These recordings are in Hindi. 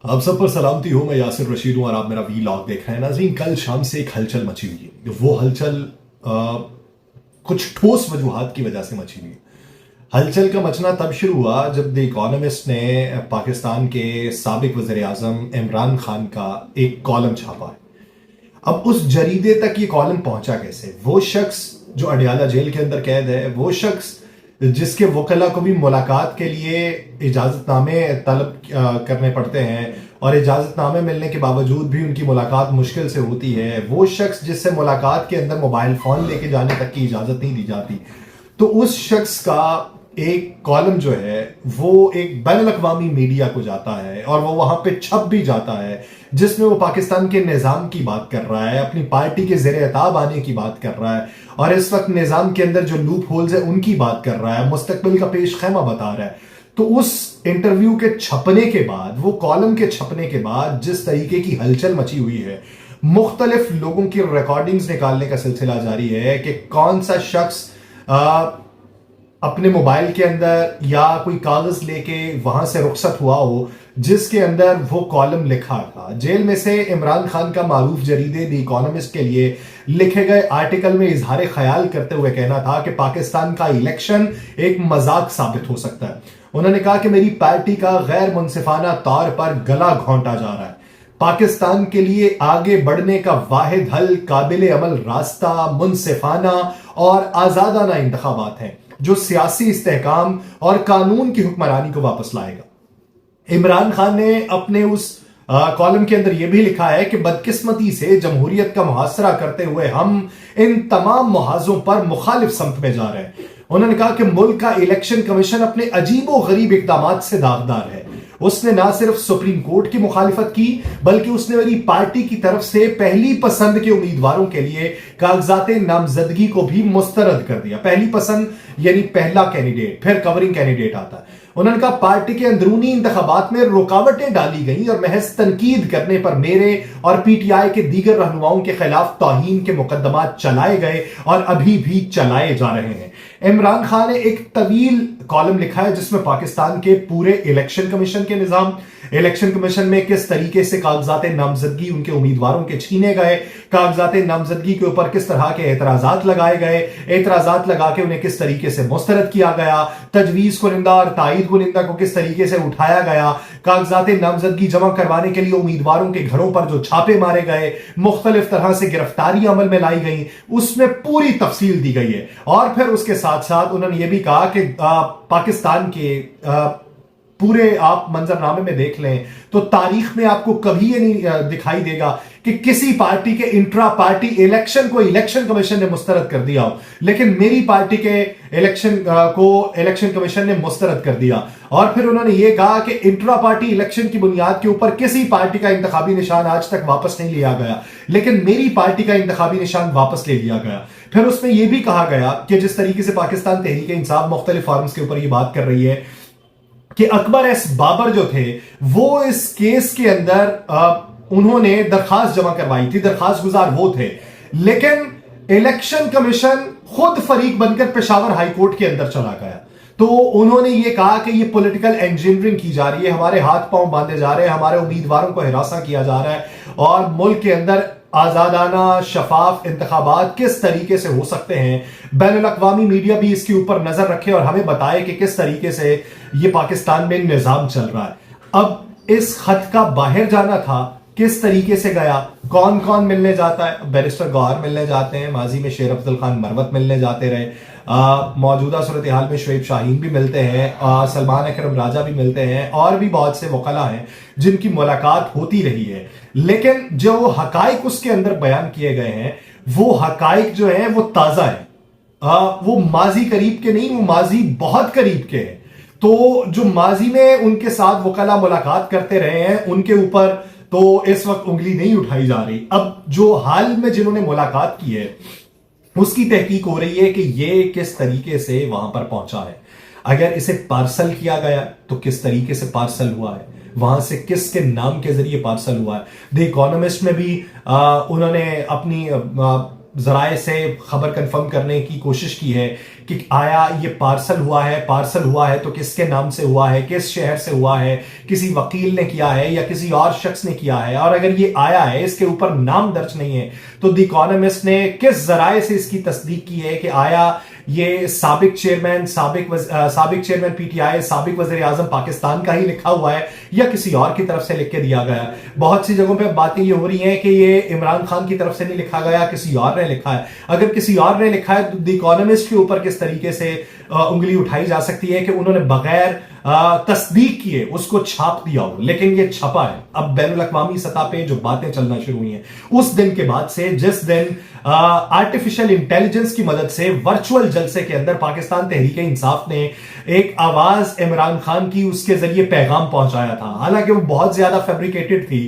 आप सब पर सलामती हो। मैं यासिर रशीद हूं और आप मेरा वीलॉग देख रहे हैं। नाज़रीन, कल शाम से एक हलचल मची हुई है। वो हलचल कुछ ठोस वजूहात की वजह से मची हुई है। हलचल का मचना तब शुरू हुआ जब द इकोनॉमिस्ट ने पाकिस्तान के साबिक वज़ीर आज़म इमरान खान का एक कॉलम छापा है। अब उस जरीदे तक ये कॉलम पहुंचा कैसे? वो शख्स जो अडियाला जेल के अंदर कैद है, वो शख्स जिसके वकला को भी मुलाकात के लिए इजाजतनामे तलब करने पड़ते हैं और इजाजतनामे मिलने के बावजूद भी उनकी मुलाकात मुश्किल से होती है, वो शख्स जिससे मुलाकात के अंदर मोबाइल फोन लेके जाने तक की इजाजत नहीं दी जाती, तो उस शख्स का एक कॉलम जो है वो एक बैनुल अक़वामी मीडिया को जाता है और वो वहां पे छप भी जाता है, जिसमें वो पाकिस्तान के निज़ाम की बात कर रहा है, अपनी पार्टी के ज़ेरे अताब आने की बात कर रहा है और इस वक्त निज़ाम के अंदर जो लूप होल्स है उनकी बात कर रहा है, मुस्तकबिल का पेश खैमा बता रहा है। तो उस इंटरव्यू के छपने के बाद, वो कॉलम के छपने के बाद जिस तरीके की हलचल मची हुई है, मुख्तलिफ लोगों की रिकॉर्डिंग्स निकालने का सिलसिला जारी है कि कौन सा शख्स अपने मोबाइल के अंदर या कोई कागज लेके वहां से रुखसत हुआ हो जिसके अंदर वो कॉलम लिखा था। जेल में से इमरान खान का मारूफ जरीदे द इकोनॉमिस्ट के लिए लिखे गए आर्टिकल में इजहार ख्याल करते हुए कहना था कि पाकिस्तान का इलेक्शन एक मजाक साबित हो सकता है। उन्होंने कहा कि मेरी पार्टी का गैर मुनसिफाना तौर पर गला घोंटा जा रहा है। पाकिस्तान के लिए आगे बढ़ने का वाहिद हल काबिल अमल रास्ता मुनसिफाना और आजादाना इंतखाबात हैं जो सियासी इस्तेहकाम और कानून की हुक्मरानी को वापस लाएगा। इमरान खान ने अपने उस कॉलम के अंदर यह भी लिखा है कि बदकिस्मती से जमहूरियत का मुहासरा करते हुए हम इन तमाम मुहाजों पर मुखालिफ समत में जा रहे हैं। उन्होंने कहा कि मुल्क का इलेक्शन कमीशन अपने अजीबो गरीब इकदाम से दागदार है। उसने ना सिर्फ सुप्रीम कोर्ट की मुखालिफत की बल्कि उसने मेरी पार्टी की तरफ से पहली पसंद के उम्मीदवारों के लिए कागजात नामजदगी को भी मुस्तरद कर दिया। पहली पसंद यानी पहला कैंडिडेट, फिर कवरिंग कैंडिडेट आता है। उन्होंने कहा पार्टी के अंदरूनी इंतखाबात में रुकावटें डाली गई और महज तनकीद करने पर मेरे और पीटीआई के दीगर रहनुमाओं के खिलाफ तौहीन के मुकदमात चलाए गए और अभी भी चलाए जा रहे हैं। इमरान खान ने एक तवील कॉलम लिखा है जिसमें पाकिस्तान के पूरे इलेक्शन कमीशन के निजाम, इलेक्शन कमीशन में किस तरीके से कागजात नामजदगी उनके उम्मीदवारों के छीने गए, कागजात नामजदगी के ऊपर किस तरह के एतराजात लगाए गए, एतराजात लगा के उन्हें किस तरीके से मुस्तरद किया गया, तजवीज कुनिंदा और तायद कुनिंदा को किस तरीके से उठाया गया, कागजात नामजदगी जमा करवाने के लिए उम्मीदवारों के घरों पर जो छापे मारे गए, मुख्तलिफ तरह से गिरफ्तारी अमल में लाई गई, उसमें पूरी तफसील दी गई है। और फिर उसके साथ साथ उन्होंने यह भी कहा कि पाकिस्तान के पूरे आप मंजरनामे में देख लें तो तारीख में आपको कभी ये नहीं दिखाई देगा कि किसी पार्टी के इंट्रा पार्टी इलेक्शन को इलेक्शन कमीशन ने मुस्तरद कर दिया हो, लेकिन मेरी पार्टी के इलेक्शन को इलेक्शन कमीशन ने मुस्तरद कर दिया। और फिर उन्होंने ये कहा कि इंट्रा पार्टी इलेक्शन की बुनियाद के ऊपर किसी पार्टी का इंतखाबी निशान आज तक वापस नहीं लिया गया, लेकिन मेरी पार्टी का इंतखाबी निशान वापस ले लिया गया। फिर उसमें यह भी कहा गया कि जिस तरीके से पाकिस्तान तहरीक इंसाफ मुख्तलिफ फॉरम्स के ऊपर यह बात कर रही है कि अकबर एस बाबर जो थे वो इस केस के अंदर उन्होंने दरखास्त जमा करवाई थी, दरखास्त गुजार वो थे, लेकिन इलेक्शन कमीशन खुद फरीक बनकर पेशावर हाई कोर्ट के अंदर चला गया। तो उन्होंने ये कहा कि ये पॉलिटिकल इंजीनियरिंग की जा रही है, हमारे हाथ पांव बांधे जा रहे हैं, हमारे उम्मीदवारों को हिरासा किया जा रहा है और मुल्क के अंदर आजादाना शफाफ इंतखाबात किस तरीके से हो सकते हैं। बैनुल अक़वामी मीडिया भी इसके ऊपर नजर रखे और हमें बताए कि किस तरीके से ये पाकिस्तान में निजाम चल रहा है। अब इस खत का बाहर जाना था, किस तरीके से गया, कौन कौन मिलने जाता है? बैरिस्टर गौहर मिलने जाते हैं, माजी में शेर अफजल खान मरवत मिलने जाते रहे, मौजूदा सूरत हाल में शुएब शाहीन भी मिलते हैं, सलमान अकरम राजा भी मिलते हैं और भी बहुत से वकला हैं जिनकी मुलाकात होती रही है। लेकिन जो हकाइक उसके अंदर बयान किए गए हैं वो हकाइक जो है वो ताजा है, वो माजी करीब के नहीं, वो माजी बहुत करीब के हैं। तो जो माजी में उनके साथ वकला मुलाकात करते रहे हैं उनके ऊपर तो इस वक्त उंगली नहीं उठाई जा रही। अब जो हाल में जिन्होंने मुलाकात की है उसकी तहकीक हो रही है कि ये किस तरीके से वहां पर पहुंचा है, अगर इसे पार्सल किया गया तो किस तरीके से पार्सल हुआ है, वहां से किसके नाम के जरिए पार्सल हुआ है। द इकोनॉमिस्ट में भी उन्होंने अपनी जराए से खबर कंफर्म करने की कोशिश की है कि आया ये पार्सल हुआ है तो किसके नाम से हुआ है, किस शहर से हुआ है, किसी वकील ने किया है या किसी और शख्स ने किया है, और अगर ये आया है इसके ऊपर नाम दर्ज नहीं है तो द इकोनॉमिस्ट ने किस जराए से इसकी तस्दीक की है कि आया ये साबिक चेयरमैन पीटीआई, साबिक वजीर आजम पाकिस्तान का ही लिखा हुआ है या किसी और की तरफ से लिख के दिया गया। बहुत सी जगहों पे बातें ये हो रही हैं कि ये इमरान खान की तरफ से नहीं लिखा गया, किसी और ने लिखा है। अगर किसी और ने लिखा है तो द इकोनॉमिस्ट के ऊपर किस तरीके से उंगली उठाई जा सकती है कि उन्होंने बगैर तस्दीक किए उसको छाप दिया हो, लेकिन ये छपा है। अब बैनुल-अक़वामी सतह पे जो बातें चलना शुरू हुई हैं उस दिन के बाद से, जिस दिन आर्टिफिशियल इंटेलिजेंस की मदद से वर्चुअल जलसे के अंदर पाकिस्तान तहरीक-ए-इंसाफ ने एक आवाज इमरान खान की उसके जरिए पैगाम पहुंचाया था, हालांकि वो बहुत ज्यादा फैब्रिकेटेड थी,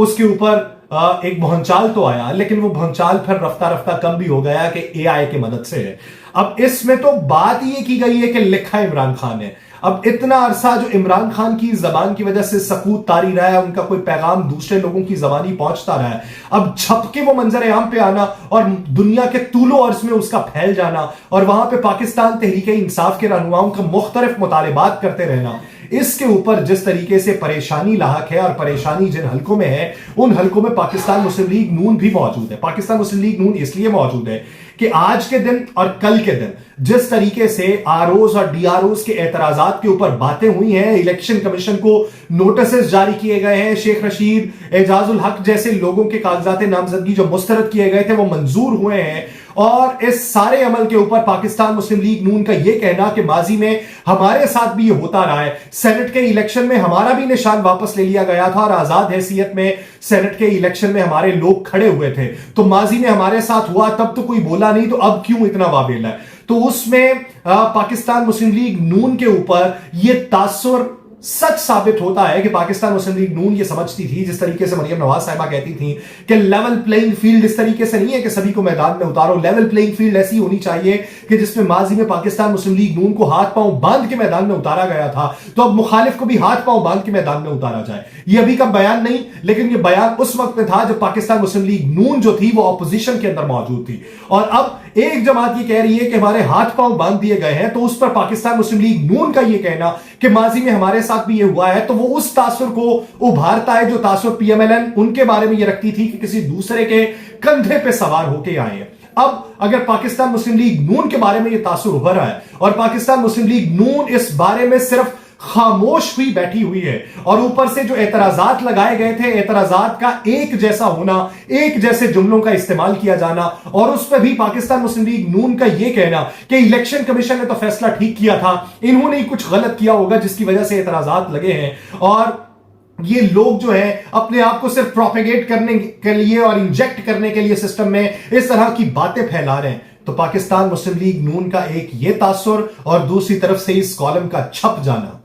उसके ऊपर एक भौंचाल तो आया, लेकिन वो भौंचाल फिर रफ्ता रफ्ता कम भी हो गया कि एआई की मदद से है। अब इसमें तो बात ये की गई है कि लिखा इमरान खान है। अब इतना अरसा जो इमरान खान की जबान की वजह से सकूत तारी रहा है, उनका कोई पैगाम दूसरे लोगों की जबानी पहुंचता रहा है, अब छप के वो मंजर आम पे आना और दुनिया के तूलो अर्ज में उसका फैल जाना और वहां पे पाकिस्तान तहरीक-ए-इंसाफ के रहनुमाओं का मुख्तलिफ मुतालिबात करते रहना, इसके ऊपर जिस तरीके से परेशानी लाहक है, और परेशानी जिन हलकों में है उन हलकों में पाकिस्तान मुस्लिम लीग नून भी मौजूद है। पाकिस्तान मुस्लिम लीग नून इसलिए मौजूद है कि आज के दिन और कल के दिन जिस तरीके से आरओज और डीआरओज के एतराजात के ऊपर बातें हुई हैं, इलेक्शन कमीशन को नोटिस जारी किए गए हैं, शेख रशीद, एजाजुल हक जैसे लोगों के कागजात नामजदगी जो मुस्तरद किए गए थे वो मंजूर हुए हैं, और इस सारे अमल के ऊपर पाकिस्तान मुस्लिम लीग नून का यह कहना कि माजी में हमारे साथ भी ये होता रहा है, सेनेट के इलेक्शन में हमारा भी निशान वापस ले लिया गया था और आजाद हैसियत में सेनेट के इलेक्शन में हमारे लोग खड़े हुए थे, तो माजी में हमारे साथ हुआ तब तो कोई बोला नहीं, तो अब क्यों इतना वावेला है। तो उसमें पाकिस्तान मुस्लिम लीग नून के ऊपर यह तासुर सच साबित होता है कि पाकिस्तान मुस्लिम लीग नून ये समझती थी, जिस तरीके से मरियम नवाज साहिबा कहती थी कि लेवल प्लेइंग फील्ड इस तरीके से नहीं है कि सभी को मैदान में उतारो, लेवल प्लेइंग फील्ड ऐसी होनी चाहिए कि जिसमें माजी में पाकिस्तान मुस्लिम लीग नून को हाथ पांव बांध के मैदान में उतारा गया था, तो अब मुखालिफ को भी हाथ पांव बांध के मैदान में उतारा जाए। ये अभी का बयान नहीं, लेकिन ये बयान उस वक्त में था जब पाकिस्तान मुस्लिम लीग नून जो थी वो ऑपोजिशन के अंदर मौजूद थी, और अब एक जमात ये कह रही है कि हमारे हाथ पांव बांध दिए गए हैं, तो उस पर पाकिस्तान मुस्लिम लीग नून का ये कहना कि माजी में हमारे साथ भी ये हुआ है, तो वो उस तासुर को उभारता है जो तासुर पीएमएलएन उनके बारे में ये रखती थी कि किसी दूसरे के कंधे पे सवार होके आए हैं। अब अगर पाकिस्तान मुस्लिम लीग नून के बारे में ये तासुर उभर रहा है और पाकिस्तान मुस्लिम लीग नून इस बारे में सिर्फ खामोश हुई बैठी हुई है, और ऊपर से जो एतराजात लगाए गए थे, एतराजात का एक जैसा होना, एक जैसे जुमलों का इस्तेमाल किया जाना, और उस पर भी पाकिस्तान मुस्लिम लीग नून का यह कहना कि इलेक्शन कमीशन ने तो फैसला ठीक किया था, इन्होंने ही कुछ गलत किया होगा जिसकी वजह से एतराजात लगे हैं, और ये लोग जो है अपने आप को सिर्फ प्रोपेगेट करने के लिए और इंजेक्ट करने के लिए सिस्टम में इस तरह की बातें फैला रहे हैं। तो पाकिस्तान मुस्लिम लीग नून का एक ये तासुर और दूसरी तरफ से इस कॉलम का छप जाना,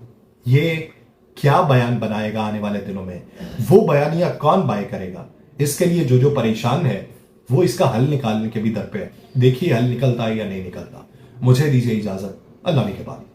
ये क्या बयान बनाएगा आने वाले दिनों में, वो बयानियां कौन बाय करेगा, इसके लिए जो परेशान है वो इसका हल निकालने के भी दर पे है। देखिए हल निकलता है या नहीं निकलता। मुझे दीजिए इजाजत, अल्लाह के बाद।